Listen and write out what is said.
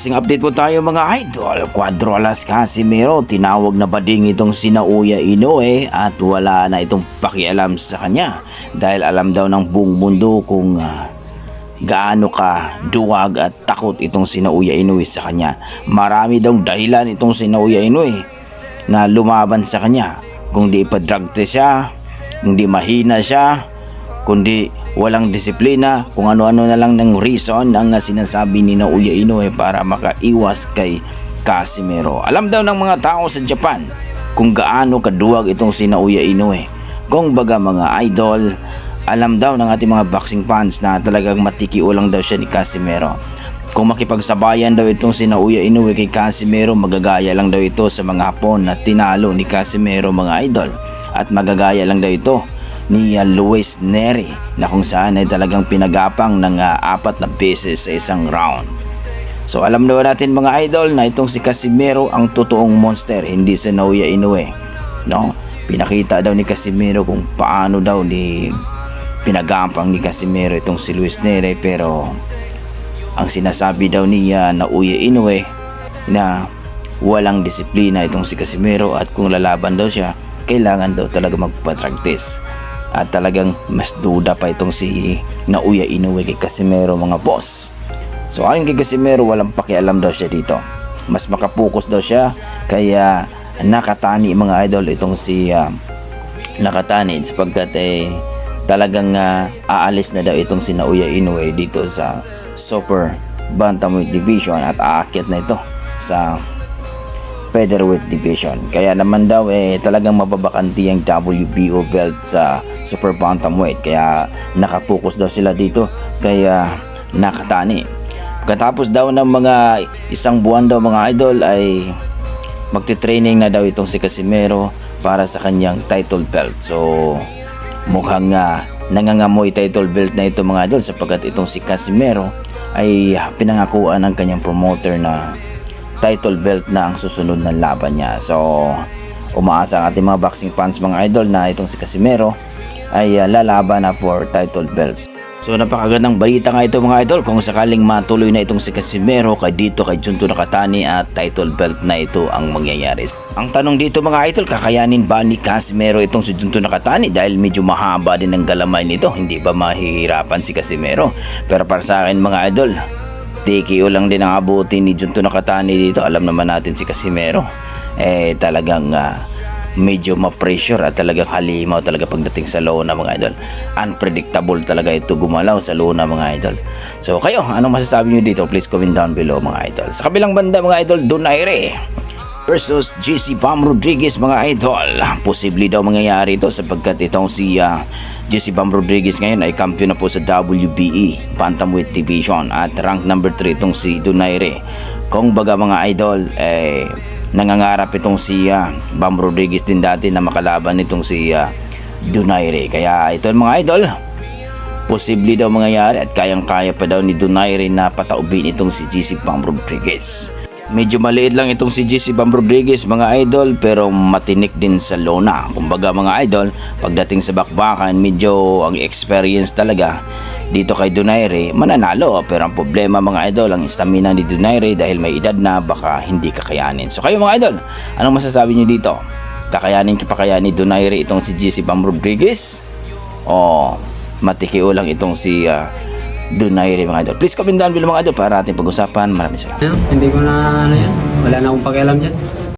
Boxing update po tayo mga idol. Cuadro Alas Casimero, tinawag na bading itong sina Uya Inoue at wala na itong pakialam sa kanya dahil alam daw ng buong mundo kung gaano ka duwag at takot itong sina Uya Inoue sa kanya. Marami daw dahilan itong sina Uya Inoue na lumaban sa kanya, kung di pa drug test siya, kung di mahina siya, kundi walang disiplina, kung ano-ano na lang ng reason ang sinasabi ni Uya Inoue para makaiwas kay Casimero. Alam daw ng mga tao sa Japan kung gaano kaduwag itong si Uya Inoue. Kung baga mga idol, alam daw ng ating mga boxing fans na talagang matikiulang daw siya ni Casimero. Kung makipagsabayan daw itong si Uya Inoue kay Casimero, magagaya lang daw ito sa mga Hapon na tinalo ni Casimero mga idol. At magagaya lang daw ito ni Luis Neri na kung saan ay talagang pinagapang ng 4 na beses sa isang round. So alam naman natin mga idol na itong si Casimero ang totoong monster, hindi si Uya Inoue. No? Pinakita daw ni Casimero kung paano daw pinagapang ni Casimero itong si Luis Neri, pero ang sinasabi daw niya na Uya Inoue na walang disiplina itong si Casimero at kung lalaban daw siya, kailangan daw talaga magpa-practice. At talagang mas duda pa itong si Uya Inoue kay Casimero mga boss. So ayon kay Casimero, walang pakialam daw siya dito. Mas makapokus daw siya kaya nakatani mga idol itong si nakatani sapagkat talagang aalis na daw itong si Uya Inoue dito sa Super Bantamweight Division at aakyat na ito sa Featherweight Division. Kaya naman daw talagang mababakanti ang WBO belt sa Super Bantamweight. Kaya nakapokus daw sila dito kaya nakatani. Pagkatapos daw ng mga isang buwan daw mga idol ay magte-training na daw itong si Casimero para sa kanyang title belt. So mukhang nangangamoy title belt na ito mga idol sapagkat itong si Casimero ay pinangakuan ng kanyang promoter na title belt na ang susunod na laban niya. So umaasa ang ating mga boxing fans mga idol na itong si Casimero ay lalaban na for title belts. So napakagandang balita nga ito mga idol kung sakaling matuloy na itong si Casimero kay dito kay Junto Nakatani at title belt na ito ang mangyayari. Ang tanong dito mga idol, kakayanin ba ni Casimero itong si Junto Nakatani dahil medyo mahaba din ang galamay nito? Hindi ba mahihirapan si Casimero? Pero para sa akin mga idol, TKO lang din ang abutin ni Junto Nakatani dito. Alam naman natin si Casimero talagang medyo ma-pressure at talagang halimaw talaga pagdating sa lona mga idol. Unpredictable talaga ito gumalaw sa lona mga idol. So kayo, anong masasabi nyo dito? Please comment down below mga idol. Sa kabilang banda mga idol, Donaire versus JC Bam Rodriguez mga idol. Posible daw mangyayari ito sapagkat itong si JC Bam Rodriguez ngayon ay kampiyon na po sa WBE Bantamweight Division at rank number 3 itong si Donaire. Kung baga mga idol nangangarap itong si Bam Rodriguez din dati na makalaban itong si Donaire. Kaya ito mga idol, posible daw mangyayari at kayang-kaya pa daw ni Donaire na pataubin itong si JC Bam Rodriguez. Medyo maliit lang itong si JC Bam Rodriguez mga idol pero matinik din sa lona. Kumbaga mga idol, pagdating sa bakbakan medyo ang experience talaga dito kay Donaire mananalo. Pero ang problema mga idol, ang stamina ni Donaire dahil may edad na baka hindi kakayanin. So kayo mga idol, anong masasabi niyo dito? Kakayanin pa kaya ni Donaire itong si JC Bam Rodriguez? O matikio lang itong si Donaire mga idol? Please comment down below mga idol para ating pag-usapan. Maraming salamat. Hindi ko na yan. Wala na akong pakialam dyan.